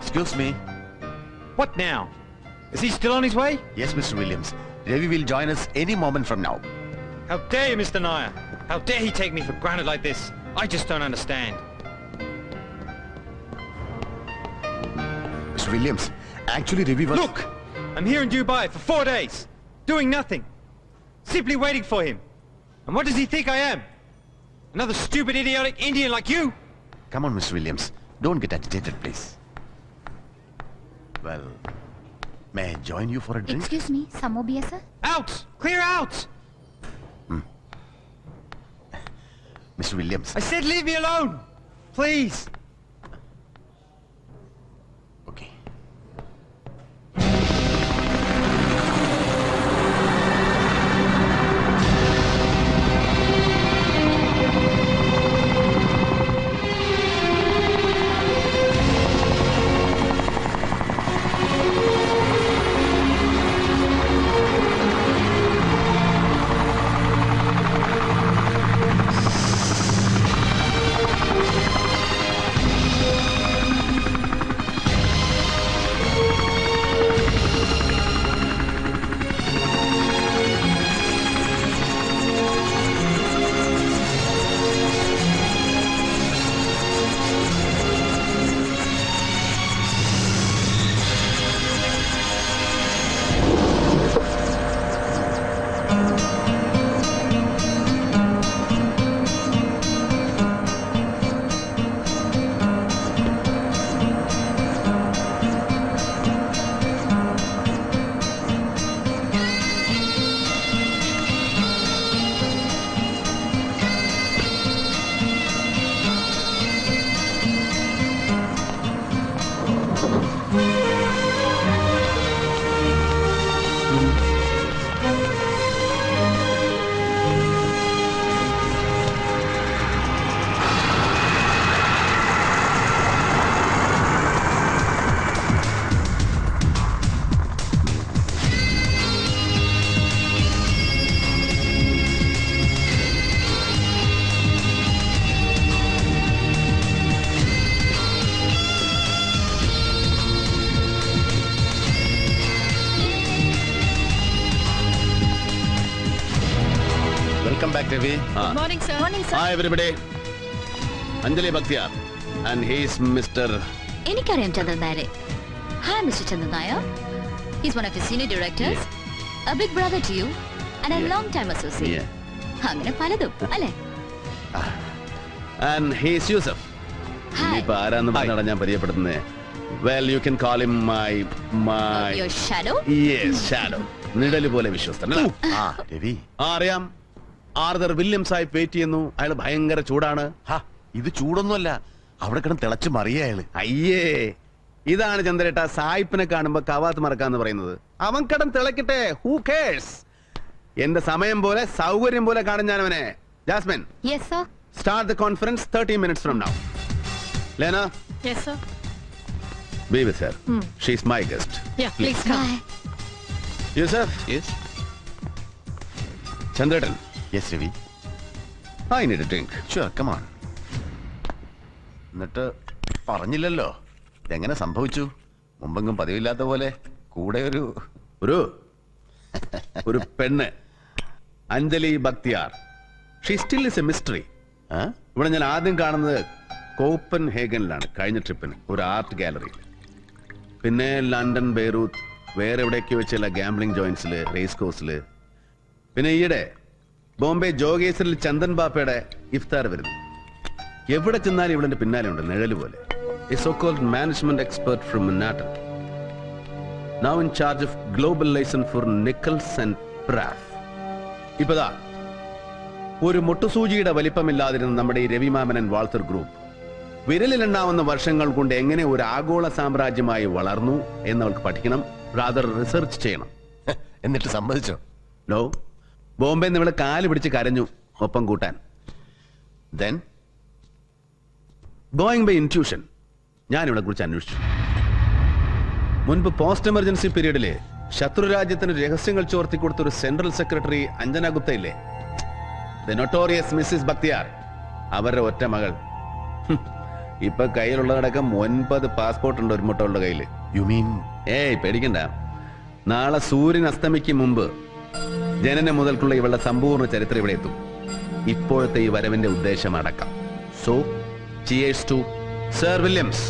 Excuse me. What now? Is he still on his way? Yes, Mr. Williams. Ravi will join us any moment from now. How dare you, Mr. Nair? How dare he take me for granted like this? I just don't understand. Mr. Williams, actually Ravi was... Look! I'm here in Dubai for 4 days, doing nothing. Simply waiting for him. And what does he think I am? Another stupid, idiotic Indian like you? Come on, Mr. Williams. Don't get agitated, please. Well, may I join you for a drink? Excuse me, some more beer, sir? Out! Clear out! Mr. Williams. I said leave me alone! Please! Okay. Welcome back, Ravi. Good morning, sir. Morning, sir. Hi, everybody. Anjali Bhaktiyar. And he's Mr. എനിക്കറിയാം ചന്ദൻ നായരെ. Hi, Mr. Chandan Nair. He's one of your senior directors, a big brother to you, and a long-time associate. അങ്ങനെ പലതും, അല്ലേ? And he's Yusuf. Hi. ഇനിയിപ്പോ ആരാന്ന് പറഞ്ഞാണ് ഞാൻ പരിചയപ്പെടുന്നത്. Well, you can call him my... Your shadow? Yes, shadow. നിഴല് പോലെ വിശ്വസ്തൻ. രവി. അറിയാം. ആർതർ വില്യംസ് ആയി വെയിറ്റ് ചെയ്യുന്നു. അയാൾ ഭയങ്കര ചൂടാണ്. ഇത് ചൂടൊന്നുമല്ല, അവിടെ കിടന്ന് തിളച്ച് മറിയ അയാള്. അയ്യേ, ഇതാണ് ചന്ദ്രേട്ട സായിപ്പിനെ കാണുമ്പോ കവാത്ത് മറക്കാന്ന് പറയുന്നത്. അവൻ കടം തിളക്കട്ടെ, ഹൂ കേഴ്സ്. എന്റെ സമയം പോലെ സൗകര്യം പോലെ കാണും ഞാൻ അവനെ. Jasmine. Yes, sir. Start the conference 30 minutes from now. Lena. Yes, sir. Be with her. She's my guest. Yeah, please come. Bye. Yusuf. Yes. Chandratan. Yes, Ravi. I need a drink. Sure, come on. എന്നിട്ട് പറഞ്ഞില്ലല്ലോ, ഇതെങ്ങനെ സംഭവിച്ചു? മുമ്പെങ്കും പതിവില്ലാത്ത പോലെ കൂടെ ഒരു പെണ്ണ്, Anjali Bakhtiyar. She still is A mystery. ഇവിടെ ഞാൻ ആദ്യം കാണുന്നത് കോപ്പൻ ഹേഗനിലാണ്, കഴിഞ്ഞ ട്രിപ്പിന് ഒരു ആർട്ട് ഗാലറിയിൽ. പിന്നെ ലണ്ടൻ, ബെയ്റൂത്ത്, വേറെ എവിടെയൊക്കെ വെച്ചുള്ള ഗാംബ്ലിംഗ് ജോയിന്റ്സില്, റേസ് കോഴ്സില്. പിന്നെ ഈയിടെ ബോംബെ ജോഗേശ്വരിൽ ചന്ദൻ ബാപ്പയുടെ ഇഫ്താർ വരുന്നു. എവിടെ ചെന്നാലും ഇവിടെ പിന്നാലെ ഉണ്ട്, നിഴല് പോലെ. A so-called management expert from Manhattan, now in charge of global license for Nichols and Pratt. ഇപ്പതാ ഒരു മുട്ടുസൂചിയുടെ വലിപ്പമില്ലാതിരുന്ന നമ്മുടെ ഈ രവിമാമൻ വാൾട്ടർ ഗ്രൂപ്പ് വിരലിലെണ്ണാവുന്ന വർഷങ്ങൾ കൊണ്ട് എങ്ങനെ ഒരു ആഗോള സാമ്രാജ്യമായി വളർന്നു എന്നവൾക്ക് പഠിക്കണം, റാദർ റിസർച്ച് ചെയ്യണം. എന്നിട്ട് സമ്മതിച്ചോ? നോ. ബോംബെ നിന്ന് ഇവള് കാല് പിടിച്ച് കരഞ്ഞു ഒപ്പം കൂട്ടാൻ. Then ഗോയിങ് ബൈ ഇൻറ്റ്യൂഷൻ ഞാൻ ഇവളെ കുറിച്ച് അന്വേഷിച്ചു. മുൻപ് പോസ്റ്റ് എമർജൻസി പീരീഡില് ശത്രു രാജ്യത്തിന് രഹസ്യങ്ങൾ ചോർത്തി കൊടുത്ത ഒരു സെൻട്രൽ സെക്രട്ടറി അഞ്ജന ഗുപ്ത ഇല്ലേ, ദ നൊട്ടോറിയസ് മിസ്സിസ് ബക്തിയാർ, അവരുടെ ഒറ്റ മകൾ. ഇപ്പൊ കയ്യിലുള്ളതടക്കം 9 പാസ്പോർട്ട് ഉണ്ട് ഒരു മുട്ടകളുടെ കയ്യില്. യു മീൻ ഏയ് പേടിക്കണ്ട, നാളെ സൂര്യൻ അസ്തമിക്കും മുമ്പ് ജനനം മുതൽക്കുള്ള ഇവളുടെ സമ്പൂർണ്ണ ചരിത്രം ഇവിടെ എത്തും. ഇപ്പോഴത്തെ ഈ വരവിന്റെ ഉദ്ദേശം അടക്കം. So cheers to sir Williams.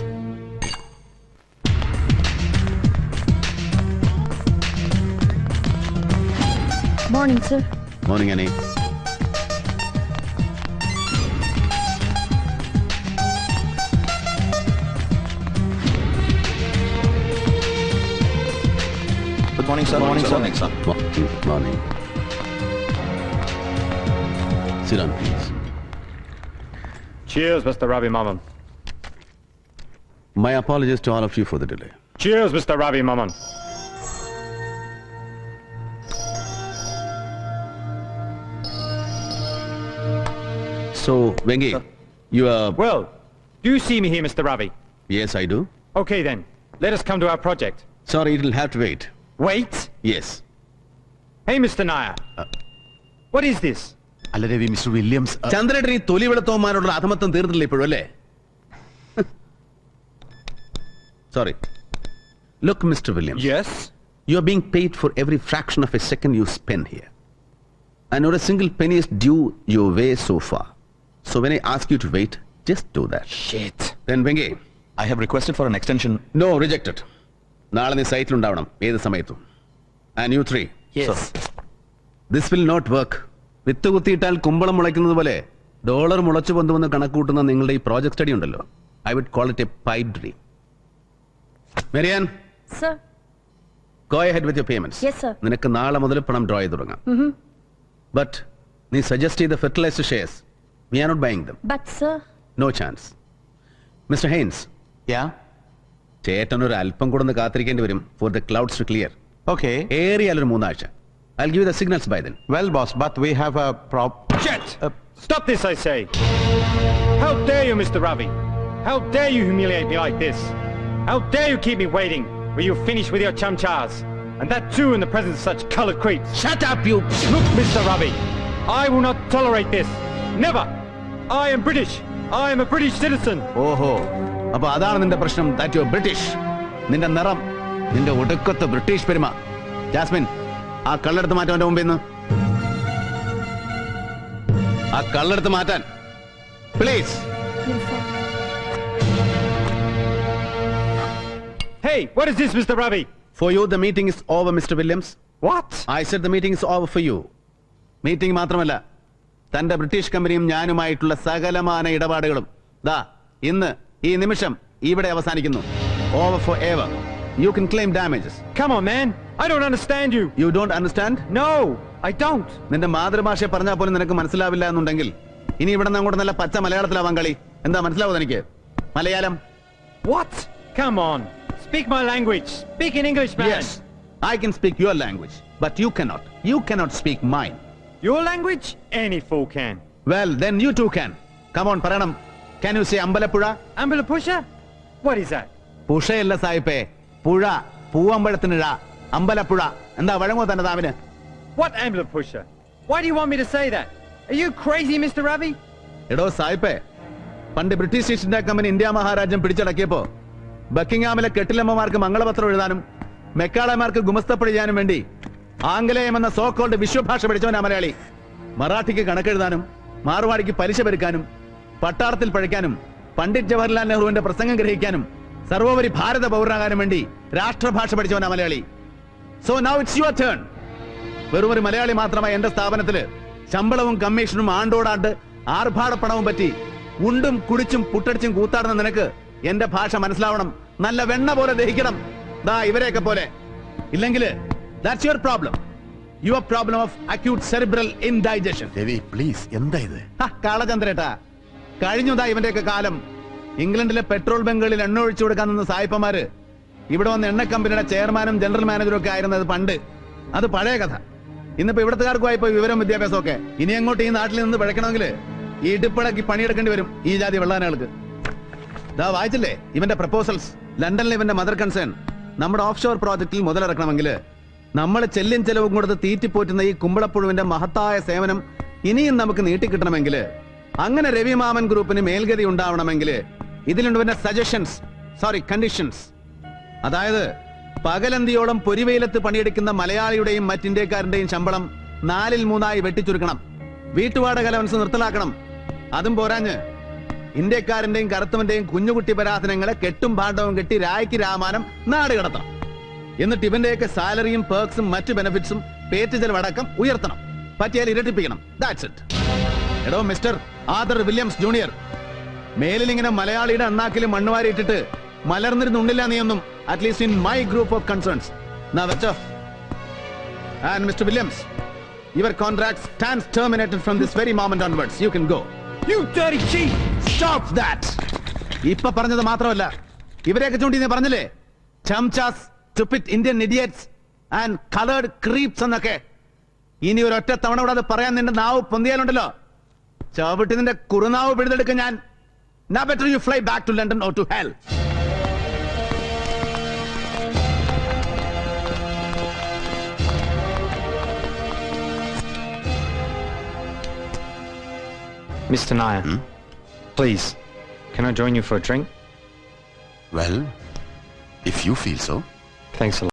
Morning, sir. Morning Ani. Good morning, sir. Morning, sir. Morning. Sit down, please. Cheers, Mr. Ravi Maman. My apologies to all of you for the delay. Cheers, Mr. Ravi Maman. So, Vengi, you are... Well, do you see me here, Mr. Ravi? Yes, I do. Okay then, let us come to our project. Sorry, it will have to wait. Wait! Yes. Hey, Mr. Nair. What is this? അല്ല Ravi, mister Williams ചന്ദ്രേട്ടൻ ഈ തൊലി വെളുത്തവന്മാരോടുള്ള അധമത്വം തീർന്നില്ല ഇപ്പോഴും അല്ലേ? Sorry. Look, Mr. Williams. Yes? You are being paid for every fraction of a second you spend here. And not a single penny is due your way so far. So when I ask you to wait, just do that. Shit. Then Vengi, I have requested for an extension. no, rejected. നാളെ നീ സൈറ്റിലുണ്ടാവണം ഏത് സമയത്തും. And you three. Yes. This will not work. വിത്ത് കുത്തിയിട്ടാൽ കുമ്പളം മുളയ്ക്കുന്നത് പോലെ dollar മുളച്ചു പൊന്തുമെന്ന് കണക്കൂട്ടുന്ന നിങ്ങളുടെ ഈ project study ഉണ്ടല്ലോ, I would call it a pipe dream. മെരിയാൻ, Sir. go ahead with your payments. Yes, sir. നിനക്ക് നാളെ മുതൽ പണം ഡ്രോ ചെയ്ത് തുടങ്ങാം. ബട്ട് നീ സജസ്റ്റ് ചെയ്ത fertilizer shares we are not buying them. But, sir. No chance. Mister Heinz, Yeah? ചേട്ടൻ ഒരു അല്പം കൂടെ ഒന്ന് കാത്തിരിക്കേണ്ടി വരും for the clouds to clear. Okay. ഏറിയാൽ ഒരു 3 ആഴ്ച. I'll give you the signals by then. Well, boss, but we have a Shit! Stop this, I say! How dare you, Mr. Ravi? How dare you humiliate me like this? How dare you keep me waiting when you finish with your chumchas? And that too in the presence of such colored creeps. Shut up, you! Look, Mr. Ravi, I will not tolerate this. Never! I am British. I am a British citizen. ഓഹോ, അപ്പൊ അതാണ് നിന്റെ പ്രശ്നം. That you British. നിന്റെ നിറം, നിന്റെ ഒടുക്കത്തെ British പെരുമ. ജാസ്മിൻ, ആ കള്ളെടുത്ത് മാറ്റാൻ അവന്റെ മുമ്പിൽ നിന്ന്. ആ കള്ളെടുത്ത് മാറ്റാൻ please. Yes, sir. Hey, what is this, Mr. Ravi? For you the meeting is over, Mr. Williams. What? I said the meeting is over for you. Meeting മാത്രമല്ല, തന്റെ ബ്രിട്ടീഷ് കമ്പനിയും ഞാനുമായിട്ടുള്ള സകലമാന ഇടപാടുകളും ദാ ഇന്ന് ഈ നിമിഷം ഇവിടെ അവസാനിക്കുന്നു. Over forever. You can claim damages. Come on, man. I don't understand you. You don't understand? No, I don't. നിന്റെ മാതൃഭാഷ പറഞ്ഞാൽ പോലും നിനക്ക് മനസ്സിലാവില്ല എന്നുണ്ടെങ്കിൽ ഇനി ഇവിടെ നിന്ന് അങ്ങോട്ട് നല്ല പച്ച മലയാളത്തിലാവാൻ കളി. എന്താ മനസ്സിലാവും എനിക്ക്? Malayalam. What? Come on. Speak my language. Speak in English, man. Yes, I can speak your language, but you cannot. You cannot speak mine. Your language? Any fool can. Well, then you too can. Come on, പറയണം. Can you say Ambalappuzha? Ambulapusha? What is that? പുഴയല്ല സായിപ്പേ, പുഴ. പൂവമ്പഴത്തിന് ഴ. അമ്പലപ്പുഴ. എന്താ വഴങ്ങോ തന്നെ താവിന്? What Ambulapusha? Why do you want me to say that? Are you crazy, Mr. Ravi? എടോ സായിപ്പേ, പണ്ട് British East India Company India മഹാരാജ്യം പിടിച്ചടക്കിയപ്പോ ബക്കിംഗ്ഹാമിലെ കെട്ടിലമ്മമാർക്ക് മംഗളപത്രം എഴുതാനും മെക്കാളമാർക്ക് ഗുമസ്തപ്പണി ചെയ്യാനും വേണ്ടി ആംഗലേയം എന്ന സോ കോൾഡ് വിശ്വഭാഷ പഠിച്ചവനാ മലയാളി. മറാഠിക്ക് കണക്കെഴുതാനും മാർവാടിക്ക് പലിശ പെരുക്കാനും പട്ടാളത്തിൽ പഴിക്കാനും പണ്ഡിറ്റ് ജവഹർലാൽ നെഹ്റുവിന്റെ പ്രസംഗം ഗ്രഹിക്കാനും സർവോപരി ഭാരത പൗരനാകാനും വേണ്ടി രാഷ്ട്രഭാഷ പഠിച്ചവനാ മലയാളി. So now it's your turn. വെറും ഒരു മലയാളി മാത്രമായി എന്റെ സ്ഥാപനത്തില് ശമ്പളവും കമ്മീഷനും ആണ്ടോടാണ്ട് ആർഭാടപ്പണവും പറ്റി ഉണ്ടും കുടിച്ചും പുട്ടടിച്ചും കൂത്താടുന്ന നിനക്ക് എന്റെ ഭാഷ മനസ്സിലാവണം. നല്ല വെണ്ണ പോലെ ദഹിക്കണം. ദാ ഇവരെയൊക്കെ പോലെ. ഇല്ലെങ്കിൽ that's your problem. Your problem of acute cerebral indigestion. Ravi please, എന്താ ഇത്? കാളചന്ദ്രേട്ടാ, കഴിഞ്ഞതാ ഇവന്റെയൊക്കെ കാലം. ഇംഗ്ലണ്ടിലെ പെട്രോൾ ബങ്കുകളിൽ എണ്ണ ഒഴിച്ചു കൊടുക്കാൻ നിന്ന സായിപ്പന്മാര് ഇവിടെ വന്ന് എണ്ണ കമ്പനിയുടെ ചെയർമാനും ജനറൽ മാനേജറും ഒക്കെ ആയിരുന്നത് പണ്ട്. അത് പഴയ കഥ. ഇന്നിപ്പോ ഇവിടത്തുകാർക്കുമായിപ്പോ വിവരം വിദ്യാഭ്യാസം ഒക്കെ. ഇനി അങ്ങോട്ട് ഈ നാട്ടിൽ നിന്ന് പിഴക്കണമെങ്കിൽ ഈ ഇടിപ്പിളക്കി പണിയെടുക്കേണ്ടി വരും ഈ ജാതി വെള്ളാനകൾക്ക്. ദാ വായിച്ചില്ലേ ഇവന്റെ പ്രപ്പോസൽസ്? ലണ്ടനിൽ ഇവന്റെ മദർ കൺസേൺ നമ്മുടെ ഓഫ് ഷോർ പ്രോജക്റ്റിൽ മുതലിറക്കണമെങ്കിൽ നമ്മൾ ചെല്ലും ചെലവും കൊടുത്ത് തീറ്റിപ്പോറ്റുന്ന ഈ കുമ്പളപ്പുഴുവിന്റെ മഹത്തായ സേവനം ഇനിയും നമുക്ക് നീട്ടിക്കിട്ടണമെങ്കിൽ, അങ്ങനെ രവി മാമൻ ഗ്രൂപ്പിന് മേൽഗതി ഉണ്ടാവണമെങ്കിൽ ഇതിലുണ്ട് പിന്നെ സജഷൻസ്, സോറി കണ്ടീഷൻസ്. അതായത് പകലന്തിയോളം പൊരിവെയിലത്ത് പണിയെടുക്കുന്ന മലയാളിയുടെയും മറ്റിന്ത്യക്കാരന്റെയും ശമ്പളം 3/4 വെട്ടിച്ചുരുക്കണം. വീട്ടുവാടക അലവൻസ് നിർത്തലാക്കണം. അതും പോരാഞ്ഞ് ഇന്ത്യക്കാരന്റെയും കറുത്തവന്റെയും കുഞ്ഞുകുട്ടി പരാധനങ്ങളെ കെട്ടും ഭാണ്ഡവും കെട്ടി രായ്ക്ക് രാമാനം നാട് കടത്തണം. എന്നിട്ട് ഇവന്റെയൊക്കെ സാലറിയും പേർക്സും മറ്റു ബെനിഫിറ്റ്സും പേറ്റ് ചെലവടക്കം ഉയർത്തണം. പറ്റിയാൽ ഇരട്ടിപ്പിക്കണം. That's it. എടോ മിസ്റ്റർ ആദർ വില്യംസ് ജൂനിയർ, മേലിൽ ഇങ്ങനെ മലയാളിയുടെ അണ്ണാക്കിലും മണ്ണുവാരി ഇട്ടിട്ട് മലർന്നിരുന്നുണ്ടില്ല നീയൊന്നും. At least in my group of concerns. നാ വെച്ചോ. And mister Williams, your contract stands terminated from this very moment onwards. You can go. You dirty cheat! Stop that. ഇപ്പൊ പറഞ്ഞത് മാത്രമല്ല, ഇവരെയൊക്കെ ചൂണ്ടി നീ പറഞ്ഞില്ലേ, ചംചാസ്, stupid Indian idiots and coloured creeps എന്നൊക്കെ. ഇനി ഒരൊറ്റ തവണ കൂടെ അത് പറയാൻ നിന്റെ നാവ് പൊന്തിയാലുണ്ടല്ലോ, ചവിട്ടി നിന്റെ കുറുനാവ് പിഴുതെടുക്കാൻ ഞാൻ. Now better you fly back to London or to hell. Mr. Nair, please, can I join you for a drink? Well, if you feel so. Thanks a lot.